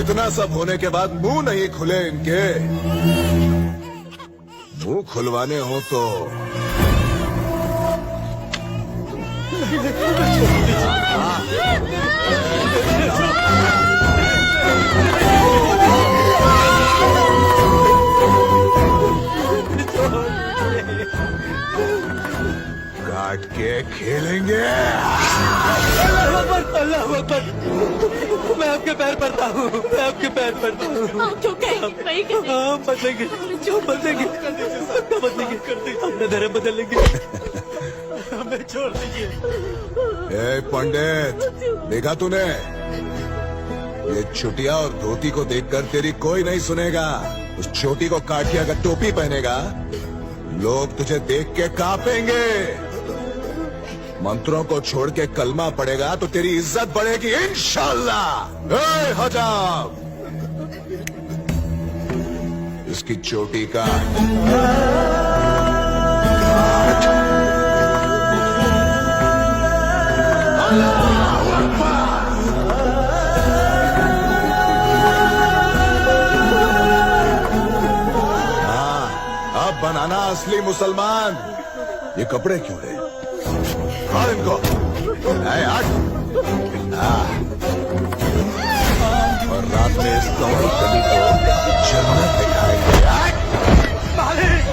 इतना सब होने के बाद मुंह नहीं खुले इनके। मुंह खुलवाने हो तो काट के खेलेंगे। अल्लाह अकबर, मैं आपके पैर पड़ता हूँ, मैं आपके पैर पड़ता हूँ। जो कहेंगे वही करेंगे। हाँ बदलेंगे, जो बदलेंगे, सबका बदलेंगे, अपना धर्म बदल लेंगे। हमें छोड़ दीजिए। ए पंडित, देखा तूने? ये चुटिया और धोती को देखकर तेरी कोई नहीं सुनेगा। उस छोटी को काट के अगर टोपी पहनेगा, लोग तुझे देख के कांपेंगे। मंत्रों को छोड़ के कलमा पड़ेगा तो तेरी इज्जत बढ़ेगी इंशाअल्लाह। ए हजाम, इसकी चोटी का अब बनाना असली मुसलमान। ये कपड़े क्यों है? और इनको और रात में इस कौड़ी कली को जन्नत दिखाएंगे। मालिक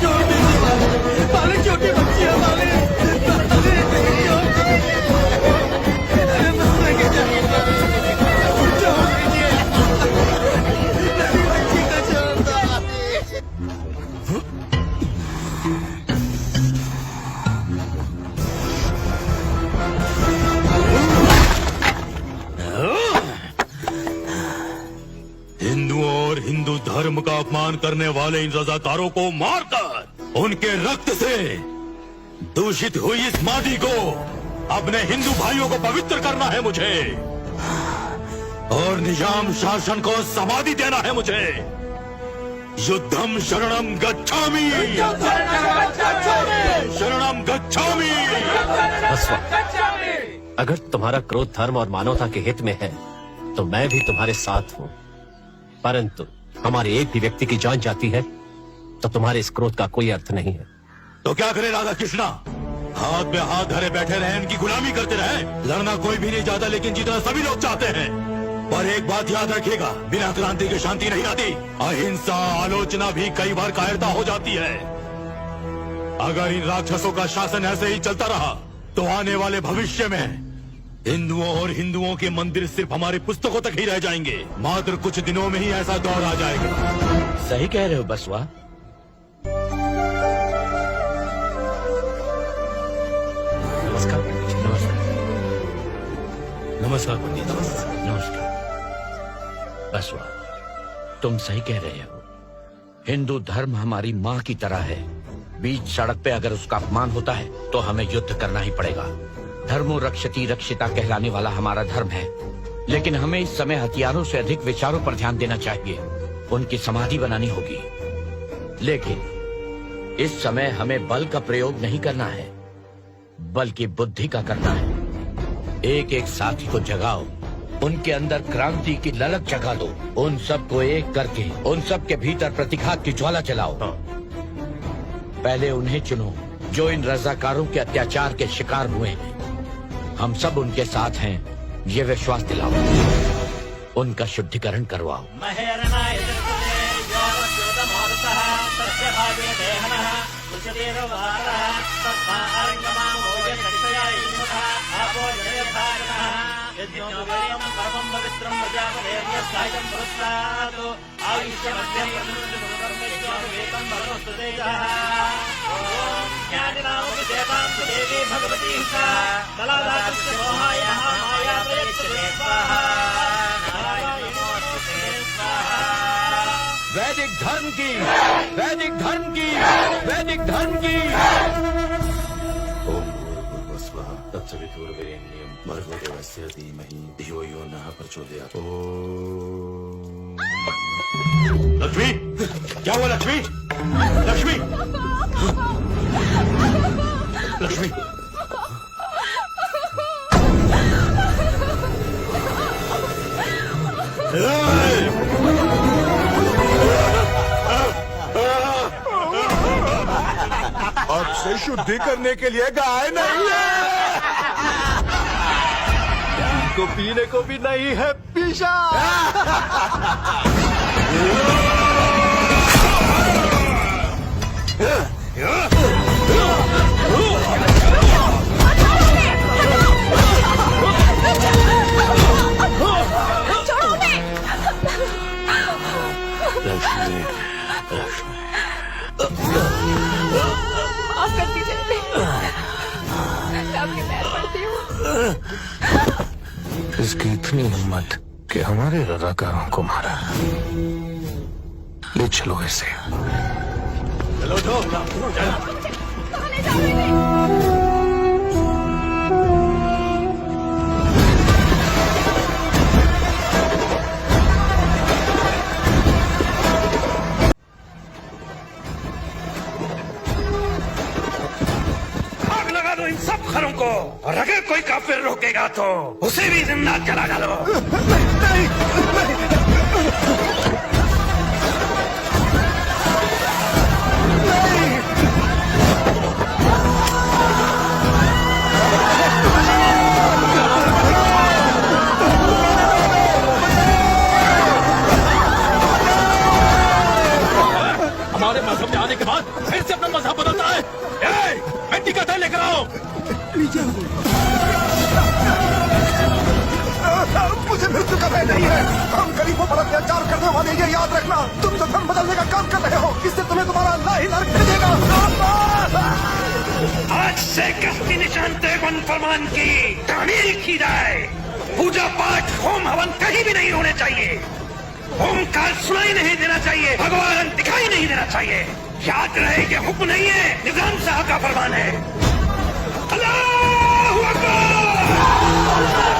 छोड़ दीजिए, मालिक छोटी बच्ची है, मालिक। हिंदू धर्म का अपमान करने वाले इन रजाकारों को मारकर उनके रक्त से दूषित हुई इस माटी को अपने हिंदू भाइयों को पवित्र करना है मुझे, और निजाम शासन को समाधि देना है मुझे। युद्धम शरणम गच्छामि, शरणम गच्छामि। अगर तुम्हारा क्रोध धर्म और मानवता के हित में है तो मैं भी तुम्हारे साथ हूँ, परंतु हमारे एक भी व्यक्ति की जान जाती है तो तुम्हारे इस क्रोध का कोई अर्थ नहीं है। तो क्या करे राधा कृष्णा? हाथ में हाथ धरे बैठे रहे, इनकी गुलामी करते रहे? लड़ना कोई भी नहीं चाहता, लेकिन जीतना सभी लोग चाहते हैं। पर एक बात याद रखिएगा, बिना क्रांति के शांति नहीं आती। अहिंसा, आलोचना भी कई बार कायरता हो जाती है। अगर इन राक्षसों का शासन ऐसे ही चलता रहा तो आने वाले भविष्य में हिंदुओं और हिंदुओं के मंदिर सिर्फ हमारी पुस्तकों तक ही रह जाएंगे। मात्र कुछ दिनों में ही ऐसा दौर आ जाएगा। सही कह रहे हो बसवा। नमस्कार पंडित जी। नमस्कार। नमस्कार पंडित। नमस्कार। बसवा, तुम सही कह रहे हो। हिंदू धर्म हमारी माँ की तरह है। बीच सड़क पे अगर उसका अपमान होता है तो हमें युद्ध करना ही पड़ेगा। धर्मो रक्षति रक्षिता कहलाने वाला हमारा धर्म है, लेकिन हमें इस समय हथियारों से अधिक विचारों पर ध्यान देना चाहिए। उनकी समाधि बनानी होगी, लेकिन इस समय हमें बल का प्रयोग नहीं करना है, बल्कि बुद्धि का करना है। एक एक साथी को जगाओ, उनके अंदर क्रांति की ललक जगा दो। उन सबको एक करके उन सब के भीतर प्रतिघात की ज्वाला जलाओ। पहले उन्हें चुनो जो इन रजाकारों के अत्याचार के शिकार हुए हैं। हम सब उनके साथ हैं, ये विश्वास दिलाओ। उनका शुद्धिकरण करवाओ। वैदिक धर्म की, वैदिक धर्म की, वैदिक धर्म की। ओम भूर्भुवस्सुवः तत्सवितुर्वरेण्यं भर्गो देवस्य धीमहि धियो यो नः प्रचोदयात्। ओम। लक्ष्मी, क्या हुआ लक्ष्मी? लक्ष्मी, लक्ष्मी। अब से शुद्धि करने के लिए गाय नहीं है। को पीने को भी नहीं है पीछा। माफ कर दीजिए, मैं आपके पैर पड़ती हूँ। इसकी इतनी हिम्मत कि हमारे रजाकारों को मारा। ले चलो इसे। चलो कहाँ ले जाओगे? आग लगा दो इन सब घरों को, और अगर कोई काफिर रोकेगा तो उसे भी जिंदा जला डालो। हमारे मजहब में आने के बाद फिर से अपना मजहब बदलता है। मिट्टी का तेल लेकर आओ। मुझे मृत्यु का भय नहीं है। हम गरीबों पर अत्याचार करने वाले, ये याद रखना। तुम जो धर्म बदलने का काम कर रहे हो, इससे तुम्हें तुम्हारा अल्लाह ही नरक भेजेगा। आज से कस्ती निशान तेवन फरमान की तामील की जाए। पूजा पाठ होम हवन कहीं भी नहीं होने चाहिए। ओमकार सुनाई नहीं देना चाहिए, भगवान दिखाई नहीं देना चाहिए। याद रहे कि हुक्म नहीं है, निजाम साहब का फरमान है। अल्लाहू अकबर।